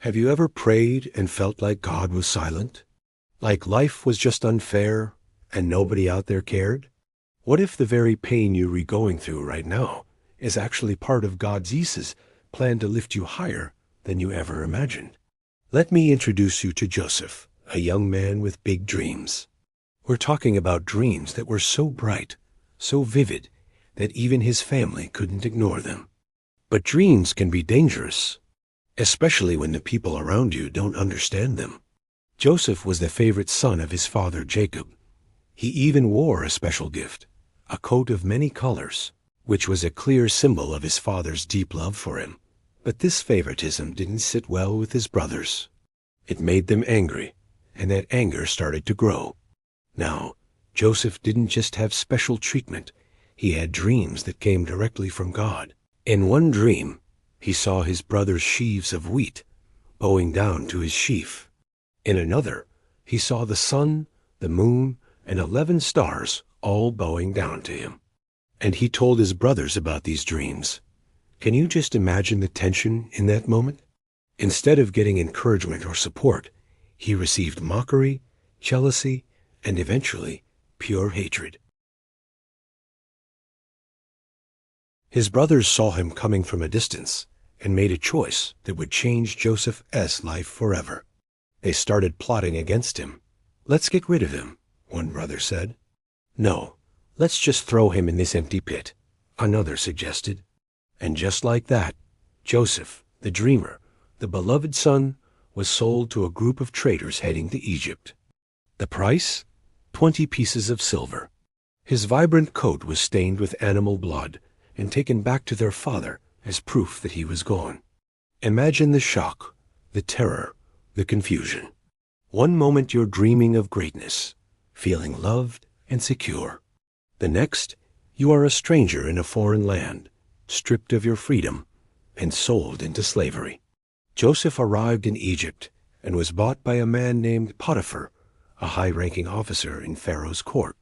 Have you ever prayed and felt like God was silent? Like life was just unfair and nobody out there cared? What if the very pain you're going through right now is actually part of God's plan to lift you higher than you ever imagined? Let me introduce you to Joseph, a young man with big dreams. We're talking about dreams that were so bright, so vivid, that even his family couldn't ignore them. But dreams can be dangerous, especially when the people around you don't understand them. Joseph was the favorite son of his father Jacob. He even wore a special gift, a coat of many colors, which was a clear symbol of his father's deep love for him. But this favoritism didn't sit well with his brothers. It made them angry, and that anger started to grow. Now, Joseph didn't just have special treatment. He had dreams that came directly from God. In one dream, he saw his brother's sheaves of wheat bowing down to his sheaf. In another, he saw the sun, the moon, and 11 stars all bowing down to him. And he told his brothers about these dreams. Can you just imagine the tension in that moment? Instead of getting encouragement or support, he received mockery, jealousy, and eventually pure hatred. His brothers saw him coming from a distance and made a choice that would change Joseph's life forever. They started plotting against him. "Let's get rid of him," one brother said. "No, let's just throw him in this empty pit," another suggested. And just like that, Joseph, the dreamer, the beloved son, was sold to a group of traders heading to Egypt. The price? 20 pieces of silver. His vibrant coat was stained with animal blood and taken back to their father as proof that he was gone. Imagine the shock, the terror, the confusion. One moment you're dreaming of greatness, feeling loved and secure. The next, you are a stranger in a foreign land, stripped of your freedom and sold into slavery. Joseph arrived in Egypt and was bought by a man named Potiphar, a high-ranking officer in Pharaoh's court.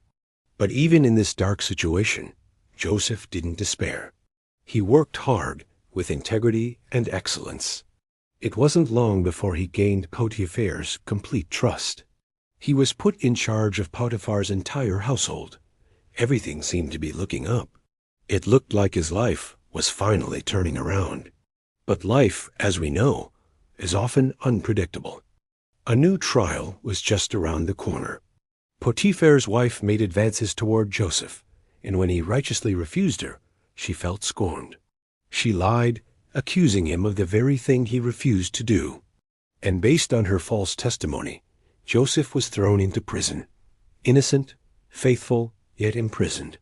But even in this dark situation, Joseph didn't despair. He worked hard with integrity and excellence. It wasn't long before he gained Potiphar's complete trust. He was put in charge of Potiphar's entire household. Everything seemed to be looking up. It looked like his life was finally turning around. But life, as we know, is often unpredictable. A new trial was just around the corner. Potiphar's wife made advances toward Joseph, and when he righteously refused her, she felt scorned. She lied, accusing him of the very thing he refused to do. And based on her false testimony, Joseph was thrown into prison. Innocent, faithful, yet imprisoned.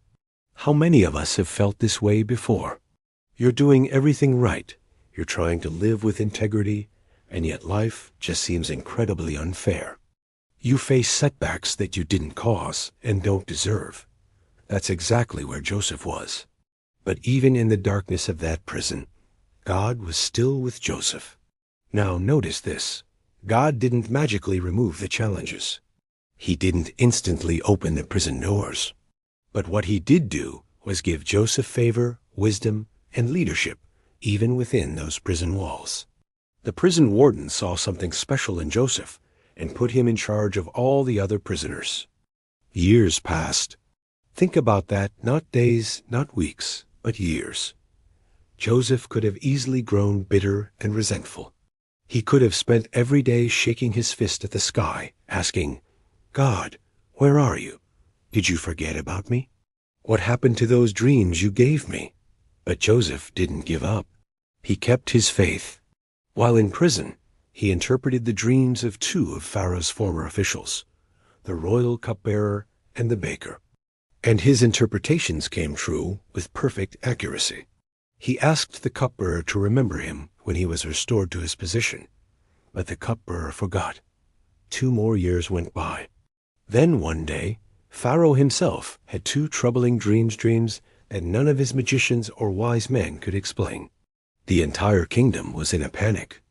How many of us have felt this way before? You're doing everything right. You're trying to live with integrity, and yet life just seems incredibly unfair. You face setbacks that you didn't cause and don't deserve. That's exactly where Joseph was. But even in the darkness of that prison, God was still with Joseph. Now notice this. God didn't magically remove the challenges. He didn't instantly open the prison doors. But what he did do was give Joseph favor, wisdom, and leadership, even within those prison walls. The prison warden saw something special in Joseph and put him in charge of all the other prisoners. Years passed. Think about that, not days, not weeks, but years. Joseph could have easily grown bitter and resentful. He could have spent every day shaking his fist at the sky, asking, "God, where are you? Did you forget about me? What happened to those dreams you gave me?" But Joseph didn't give up. He kept his faith. While in prison, he interpreted the dreams of 2 of Pharaoh's former officials, the royal cupbearer and the baker. And his interpretations came true with perfect accuracy. He asked the cupbearer to remember him when he was restored to his position, but the cupbearer forgot. 2 more years went by. Then one day, Pharaoh himself had 2 troubling dreams that none of his magicians or wise men could explain. The entire kingdom was in a panic.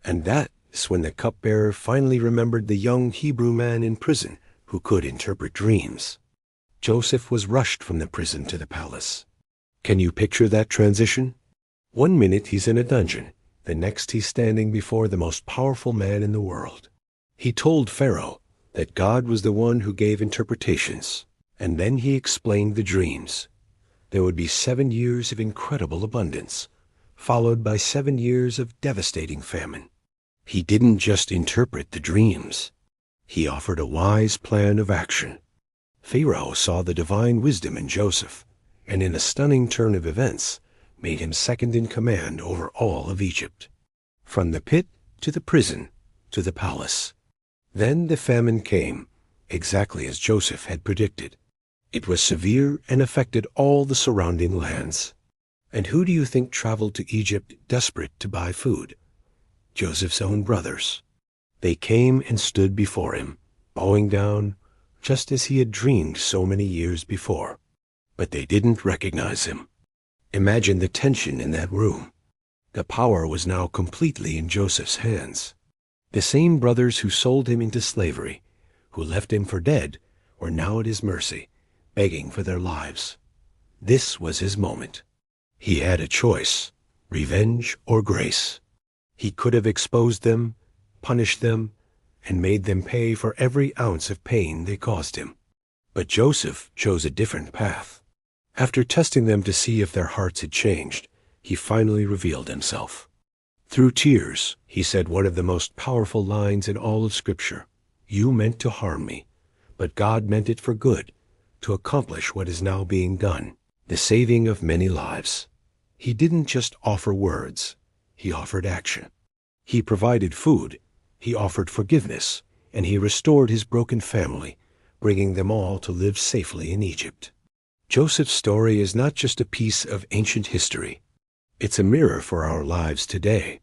And that's when the cupbearer finally remembered the young Hebrew man in prison who could interpret dreams. Joseph was rushed from the prison to the palace. Can you picture that transition? One minute he's in a dungeon, The next he's standing before the most powerful man in the world. He told Pharaoh that God was the one who gave interpretations, and then he explained the dreams. There would be 7 years of incredible abundance, followed by 7 years of devastating famine. He didn't just interpret the dreams. He offered a wise plan of action. Pharaoh saw the divine wisdom in Joseph, and in a stunning turn of events, made him second in command over all of Egypt, from the pit to the prison to the palace. Then the famine came, exactly as Joseph had predicted. It was severe and affected all the surrounding lands. And who do you think traveled to Egypt desperate to buy food? Joseph's own brothers. They came and stood before him, bowing down, just as he had dreamed so many years before. But they didn't recognize him. Imagine the tension in that room. The power was now completely in Joseph's hands. The same brothers who sold him into slavery, who left him for dead, were now at his mercy, begging for their lives. This was his moment. He had a choice, revenge or grace. He could have exposed them, punished them, and made them pay for every ounce of pain they caused him. But Joseph chose a different path. After testing them to see if their hearts had changed, he finally revealed himself. Through tears, he said one of the most powerful lines in all of Scripture. You meant to harm me, but God meant it for good, to accomplish what is now being done, the saving of many lives. He didn't just offer words. He offered action. He provided food, he offered forgiveness, and he restored his broken family, bringing them all to live safely in Egypt. Joseph's story is not just a piece of ancient history. It's a mirror for our lives today.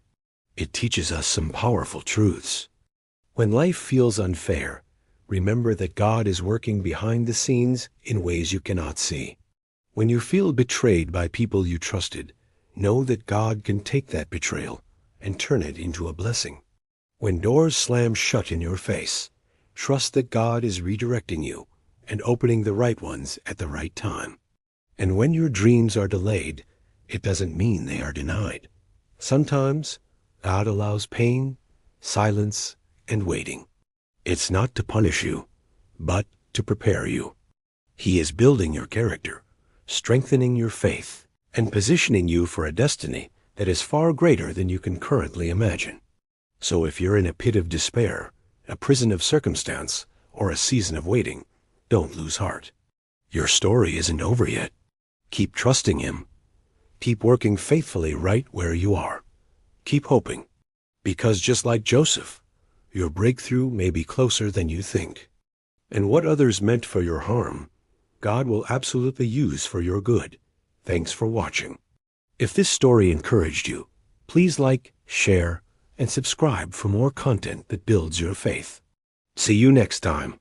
It teaches us some powerful truths. When life feels unfair, remember that God is working behind the scenes in ways you cannot see. When you feel betrayed by people you trusted, know that God can take that betrayal and turn it into a blessing. When doors slam shut in your face, trust that God is redirecting you and opening the right ones at the right time. And when your dreams are delayed, it doesn't mean they are denied. Sometimes God allows pain, silence, and waiting. It's not to punish you, but to prepare you. He is building your character, strengthening your faith, and positioning you for a destiny that is far greater than you can currently imagine. So if you're in a pit of despair, a prison of circumstance, or a season of waiting, don't lose heart. Your story isn't over yet. Keep trusting Him. Keep working faithfully right where you are. Keep hoping, because just like Joseph, your breakthrough may be closer than you think. And what others meant for your harm, God will absolutely use for your good. Thanks for watching. If this story encouraged you, please like, share, and subscribe for more content that builds your faith. See you next time.